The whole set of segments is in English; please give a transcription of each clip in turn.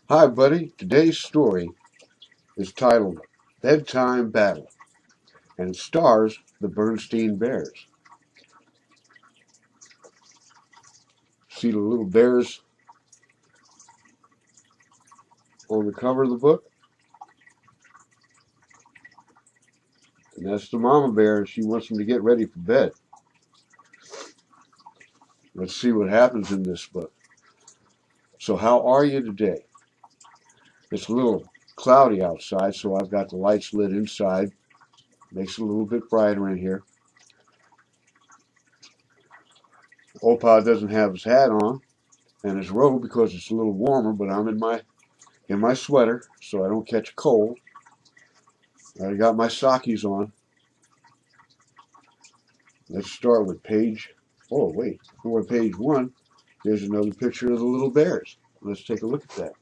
Hi, buddy. Today's story is titled Bedtime Battle and stars the Bernstein Bears. See the little bears on the cover of the book? And that's the mama bear, and she wants them to get ready for bed. Let's see what happens in this book. So, how are you today? It's a little cloudy outside, so I've got the lights lit inside. Makes it a little bit brighter in here. Opa doesn't have his hat on and his robe because it's a little warmer, but I'm in my sweater so I don't catch a cold. I got my sockies on. Let's start with page. Oh, wait. Before page one, there's another picture of the little bears. Let's take a look at that.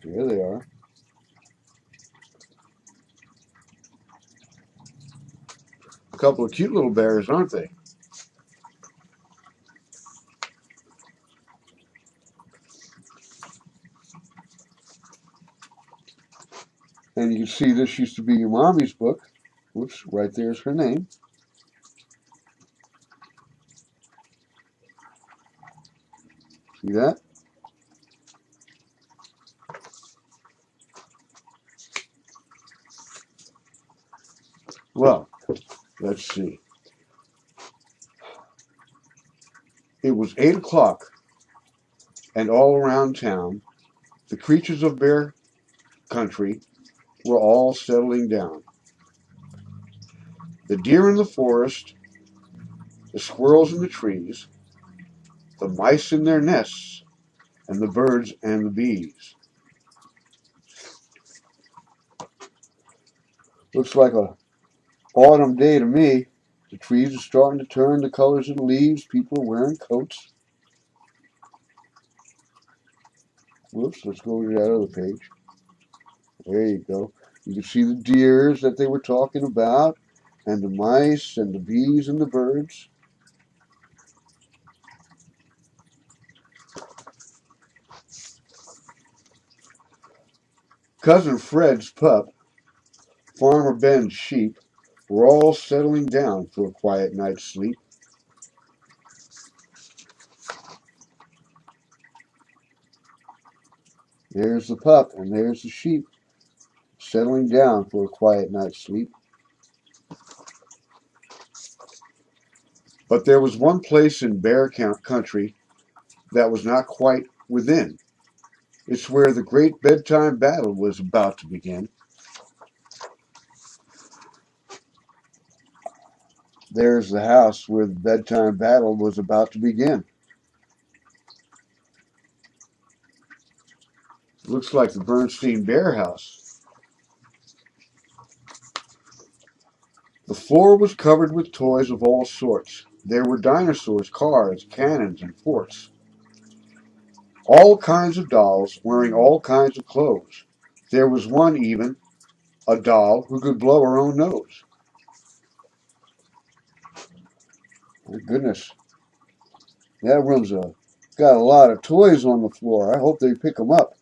There they are. A couple of cute little bears, aren't they? And you can see this used to be your mommy's book. Whoops, right there's her name. See that? Well, let's see. It was 8 o'clock, and all around town, the creatures of bear country were all settling down. The deer in the forest, the squirrels in the trees, the mice in their nests, and the birds and the bees. Looks like a autumn day to me. The trees are starting to turn the colors of the leaves. People are wearing coats. Whoops, let's go to that other page. There you go. You can see the deers that they were talking about, and the mice, and the bees, and the birds. Cousin Fred's pup, Farmer Ben's sheep, were all settling down for a quiet night's sleep. There's the pup, and there's the sheep, settling down for a quiet night's sleep. But there was one place in Bear Country that was not quite within. It's where the great bedtime battle was about to begin. There's the house where the bedtime battle was about to begin. Looks like the Bernstein Bear house. The floor was covered with toys of all sorts. There were dinosaurs, cars, cannons, and forts. All kinds of dolls wearing all kinds of clothes. There was one even, a doll who could blow her own nose. My goodness, that room's got a lot of toys on the floor. I hope they pick them up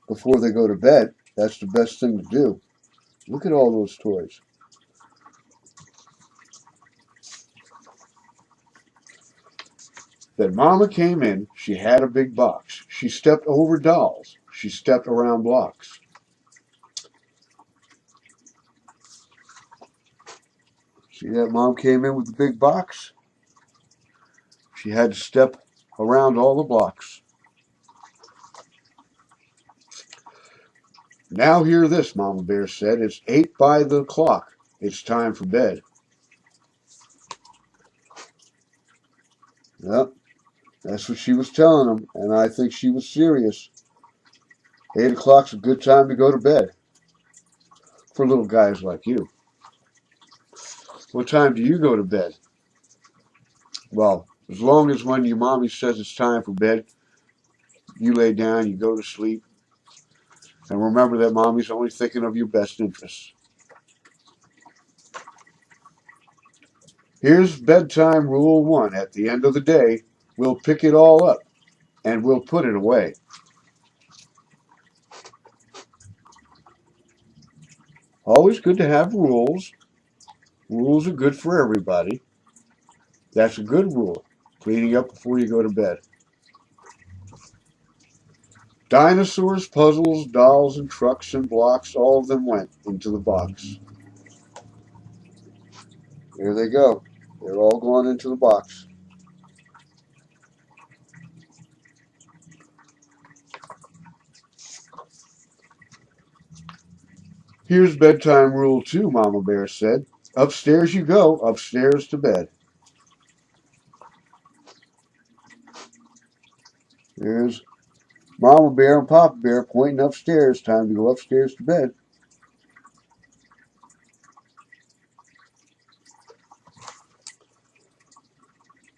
before they go to bed. That's the best thing to do. Look at all those toys. Then Mama came in. She had a big box. She stepped over dolls. She stepped around blocks. See that Mom came in with the big box? She had to step around all the blocks. Now hear this, Mama Bear said. It's 8 by the clock. It's time for bed. Yep, that's what she was telling them, and I think she was serious. 8 o'clock's a good time to go to bed for little guys like you. What time do you go to bed? Well, as long as when your mommy says it's time for bed, you lay down, you go to sleep, and remember that mommy's only thinking of your best interests. Here's bedtime rule one. At the end of the day, we'll pick it all up and we'll put it away. Always good to have rules. Rules are good for everybody. That's a good rule. Cleaning up before you go to bed. Dinosaurs, puzzles, dolls, and trucks and blocks, all of them went into the box. There they go. They're all gone into the box. Here's bedtime rule 2, Mama Bear said. Upstairs you go, upstairs to bed. There's Mama Bear and Papa Bear pointing upstairs. Time to go upstairs to bed.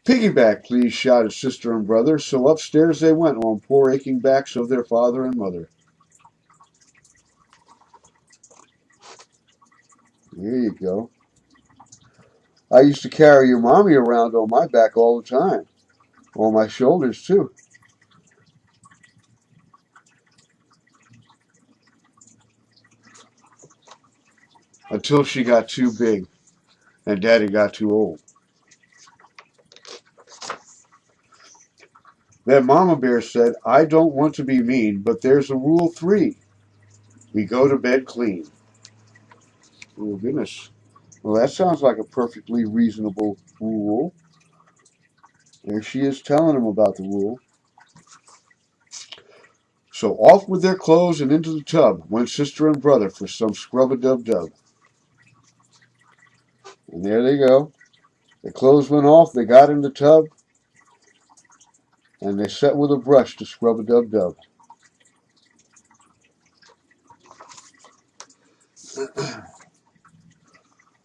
Piggyback, please, shouted sister and brother. So upstairs they went on poor aching backs of their father and mother. There you go. I used to carry your mommy around on my back all the time. On my shoulders, too. Until she got too big and Daddy got too old. Then Mama Bear said, I don't want to be mean, but there's a rule 3. We go to bed clean. Oh, goodness. Well, that sounds like a perfectly reasonable rule. There she is telling him about the rule. So off with their clothes and into the tub went sister and brother for some scrub-a-dub-dub. And there they go. The clothes went off, they got in the tub, and they set with a brush to scrub-a-dub-dub.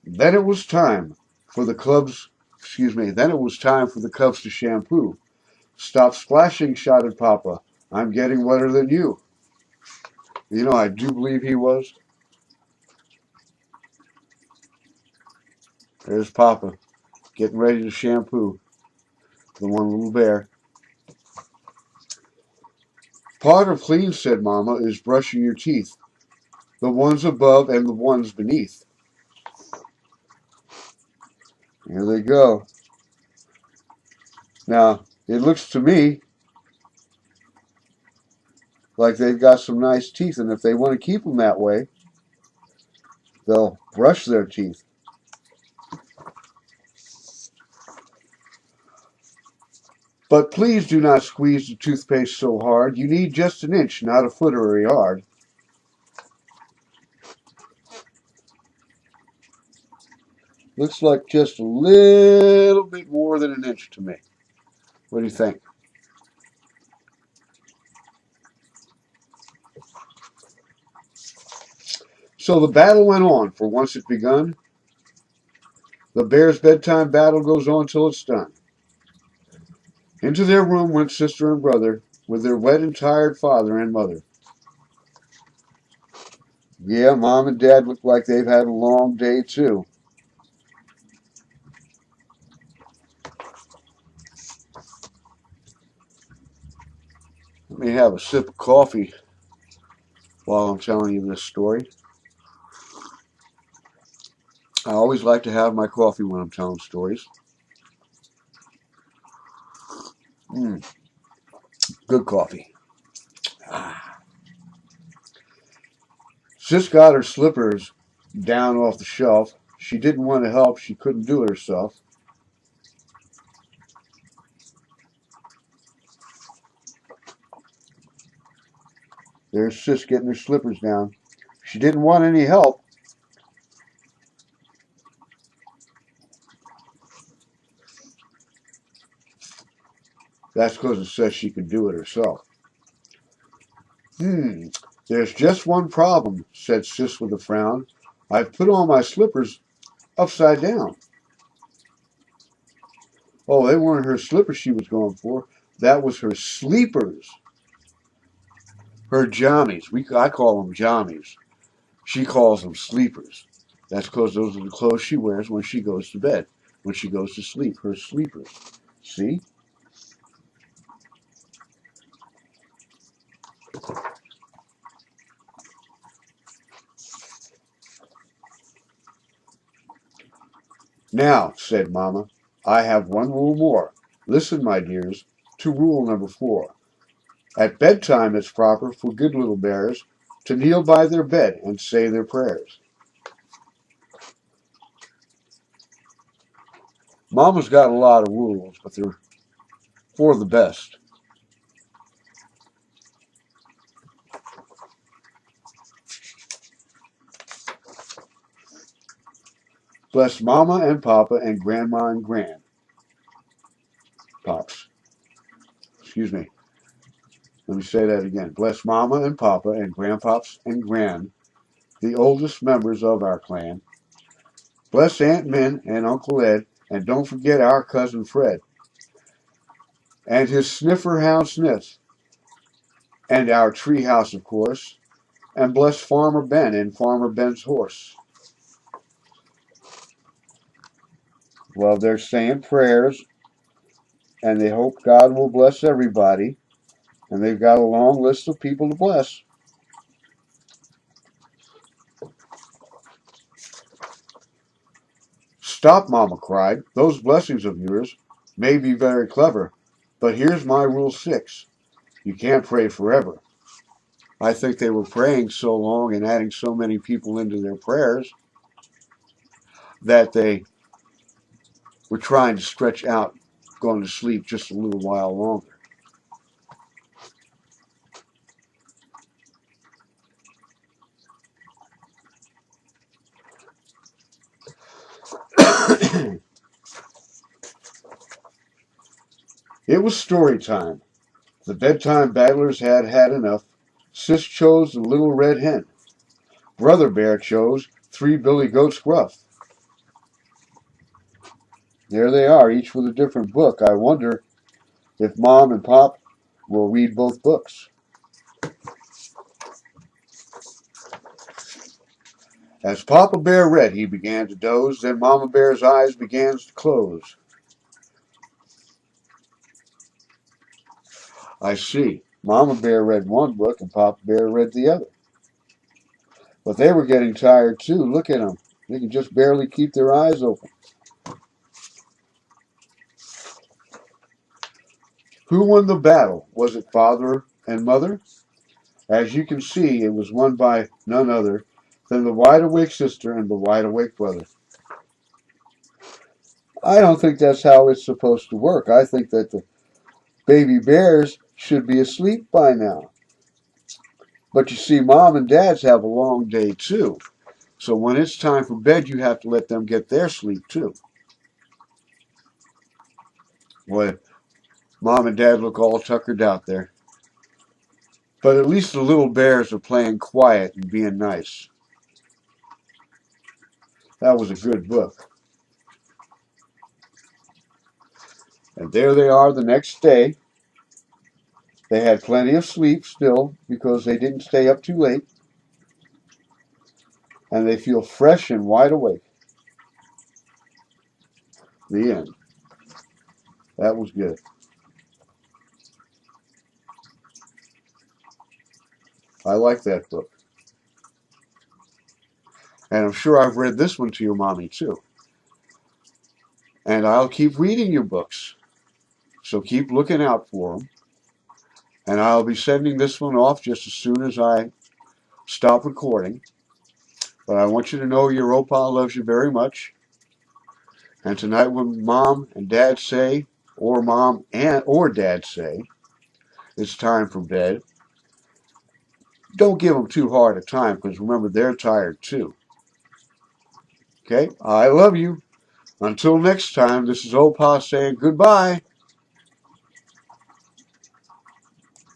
Then it was time for the Cubs to shampoo. Stop splashing, shouted Papa. I'm getting wetter than you. You know, I do believe he was. There's Papa, getting ready to shampoo the one little bear. Part of clean, said Mama, is brushing your teeth. The ones above and the ones beneath. Here they go. Now, it looks to me like they've got some nice teeth, and if they want to keep them that way, they'll brush their teeth. But please do not squeeze the toothpaste so hard. You need just an inch, not a foot or a yard. Looks like just a little bit more than an inch to me. What do you think? So the battle went on, for once it begun. The bear's bedtime battle goes on till it's done. Into their room went sister and brother, with their wet and tired father and mother. Yeah, Mom and Dad look like they've had a long day, too. Let me have a sip of coffee while I'm telling you this story. I always like to have my coffee when I'm telling stories. Good coffee. Sis got her slippers down off the shelf. She didn't want to help. She couldn't do it herself. There's Sis getting her slippers down. She didn't want any help. That's because it says she can do it herself. There's just one problem, said Sis with a frown. I've put on my slippers upside down. Oh, they weren't her slippers she was going for. That was her sleepers. Her jammies. I call them jammies. She calls them sleepers. That's because those are the clothes she wears when she goes to bed, when she goes to sleep. Her sleepers. See? Now, said Mama, I have one rule more. Listen, my dears, to rule number 4. At bedtime it's proper for good little bears to kneel by their bed and say their prayers. Mama's got a lot of rules, but they're for the best. Bless Mama and Papa and Grandma and Grandpops. Excuse me. Let me say that again. Bless Mama and Papa and Grandpops and the oldest members of our clan. Bless Aunt Min and Uncle Ed, and don't forget our cousin Fred, and his sniffer hound Sniff, and our tree house, of course, and bless Farmer Ben and Farmer Ben's horse. Well, they're saying prayers, and they hope God will bless everybody, and they've got a long list of people to bless. Stop, Mama cried. Those blessings of yours may be very clever, but here's my rule 6. You can't pray forever. I think they were praying so long and adding so many people into their prayers that they were trying to stretch out going to sleep just a little while longer. It was story time. The bedtime battlers had had enough. Sis chose the little red hen. Brother Bear chose 3 billy goats gruff. There they are, each with a different book. I wonder if Mom and Pop will read both books. As Papa Bear read, he began to doze. Then Mama Bear's eyes began to close. I see. Mama Bear read one book and Papa Bear read the other. But they were getting tired too. Look at them. They can just barely keep their eyes open. Who won the battle? Was it father and mother? As you can see, it was won by none other than the wide-awake sister and the wide-awake brother. I don't think that's how it's supposed to work. I think that the baby bears should be asleep by now. But you see, Mom and Dads have a long day too. So when it's time for bed, you have to let them get their sleep too. Boy, Mom and Dad look all tuckered out there. But at least the little bears are playing quiet and being nice. That was a good book. And there they are the next day. They had plenty of sleep still because they didn't stay up too late. And they feel fresh and wide awake. The end. That was good. I like that book. And I'm sure I've read this one to your mommy too. And I'll keep reading your books. So keep looking out for them. And I'll be sending this one off just as soon as I stop recording. But I want you to know your Opa loves you very much. And tonight when Mom and Dad say, or Mom and or Dad say, it's time for bed, don't give them too hard a time because remember, they're tired too. Okay? I love you. Until next time, this is Opa saying goodbye.